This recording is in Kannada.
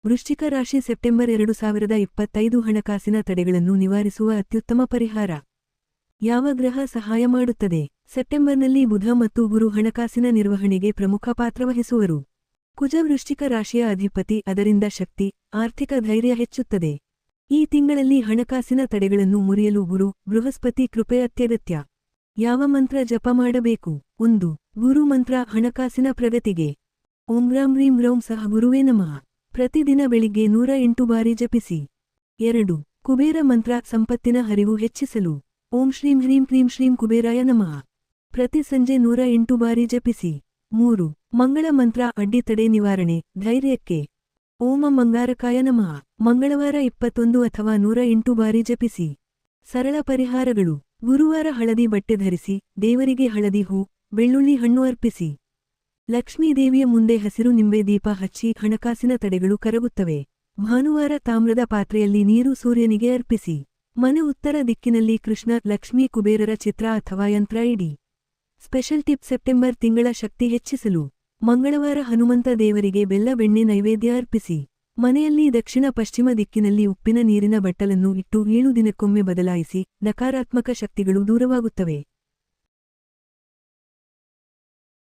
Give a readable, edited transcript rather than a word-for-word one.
ವೃಶ್ಚಿಕ ರಾಶಿ ಸೆಪ್ಟೆಂಬರ್ 2025 ಹಣಕಾಸಿನ ತಡೆಗಳನ್ನು ನಿವಾರಿಸುವ ಅತ್ಯುತ್ತಮ ಪರಿಹಾರ. ಯಾವ ಗ್ರಹ ಸಹಾಯ ಮಾಡುತ್ತದೆ? ಸೆಪ್ಟೆಂಬರ್ನಲ್ಲಿ ಬುಧ ಮತ್ತು ಗುರು ಹಣಕಾಸಿನ ನಿರ್ವಹಣೆಗೆ ಪ್ರಮುಖ ಪಾತ್ರವಹಿಸುವರು. ಕುಜ ವೃಶ್ಚಿಕ ರಾಶಿಯ ಅಧಿಪತಿ, ಅದರಿಂದ ಶಕ್ತಿ, ಆರ್ಥಿಕ ಧೈರ್ಯ ಹೆಚ್ಚುತ್ತದೆ. ಈ ತಿಂಗಳಲ್ಲಿ ಹಣಕಾಸಿನ ತಡೆಗಳನ್ನು ಮುರಿಯಲು ಗುರು, ಬೃಹಸ್ಪತಿ ಕೃಪೆ ಅತ್ಯಗತ್ಯ. ಯಾವ ಮಂತ್ರ ಜಪ ಮಾಡಬೇಕು? 1. ಗುರು ಮಂತ್ರ ಹಣಕಾಸಿನ ಪ್ರಗತಿಗೆ. ಓಂ ಗ್ರಾಂ ರೀಂ ಗ್ರೌಂ ಸಹ ಗುರುವೇ ನಮಃ. ಪ್ರತಿದಿನ ಬೆಳಿಗ್ಗೆ 108 ಬಾರಿ ಜಪಿಸಿ. 2. ಕುಬೇರ ಮಂತ್ರ ಸಂಪತ್ತಿನ ಹರಿವು ಹೆಚ್ಚಿಸಲು. ಓಂ ಶ್ರೀಂ ಹ್ರೀಂ ಕ್ರೀಂ ಶ್ರೀಂ ಕುಬೇರಾಯ ನಮಃ. ಪ್ರತಿ ಸಂಜೆ 108 ಬಾರಿ ಜಪಿಸಿ. 3. ಮಂಗಳ ಮಂತ್ರ ಅಡ್ಡಿತಡೆ ನಿವಾರಣೆ, ಧೈರ್ಯಕ್ಕೆ. ಓಂ ಮಂಗಾರಕಾಯ ನಮಃ. ಮಂಗಳವಾರ 21 ಅಥವಾ 108 ಬಾರಿ ಜಪಿಸಿ. ಸರಳ ಪರಿಹಾರಗಳು. ಗುರುವಾರ ಹಳದಿ ಬಟ್ಟೆ ಧರಿಸಿ, ದೇವರಿಗೆ ಹಳದಿ ಹೂ, ಬೆಳ್ಳುಳ್ಳಿ ಹಣ್ಣು ಅರ್ಪಿಸಿ. ಲಕ್ಷ್ಮೀದೇವಿಯ ಮುಂದೆ ಹಸಿರು ನಿಂಬೆ ದೀಪ ಹಚ್ಚಿ ಹಣಕಾಸಿನ ತಡೆಗಳು ಕರಗುತ್ತವೆ. ಭಾನುವಾರ ತಾಮ್ರದ ಪಾತ್ರೆಯಲ್ಲಿ ನೀರು ಸೂರ್ಯನಿಗೆ ಅರ್ಪಿಸಿ. ಮನೆ ಉತ್ತರ ದಿಕ್ಕಿನಲ್ಲಿ ಕೃಷ್ಣ, ಲಕ್ಷ್ಮೀ, ಕುಬೇರರ ಚಿತ್ರ ಅಥವಾ ಯಂತ್ರ ಇಡಿ. ಸ್ಪೆಷಲ್ ಟಿಪ್: ಸೆಪ್ಟೆಂಬರ್ ತಿಂಗಳ ಶಕ್ತಿ ಹೆಚ್ಚಿಸಲು ಮಂಗಳವಾರ ಹನುಮಂತ ದೇವರಿಗೆ ಬೆಲ್ಲ ಬೆಣ್ಣೆ ನೈವೇದ್ಯ ಅರ್ಪಿಸಿ. ಮನೆಯಲ್ಲಿ ದಕ್ಷಿಣ ಪಶ್ಚಿಮ ದಿಕ್ಕಿನಲ್ಲಿ ಉಪ್ಪಿನ ನೀರಿನ ಬಟ್ಟಲನ್ನು ಇಟ್ಟು 7 ದಿನಕ್ಕೊಮ್ಮೆ ಬದಲಾಯಿಸಿ, ನಕಾರಾತ್ಮಕ ಶಕ್ತಿಗಳು ದೂರವಾಗುತ್ತವೆ.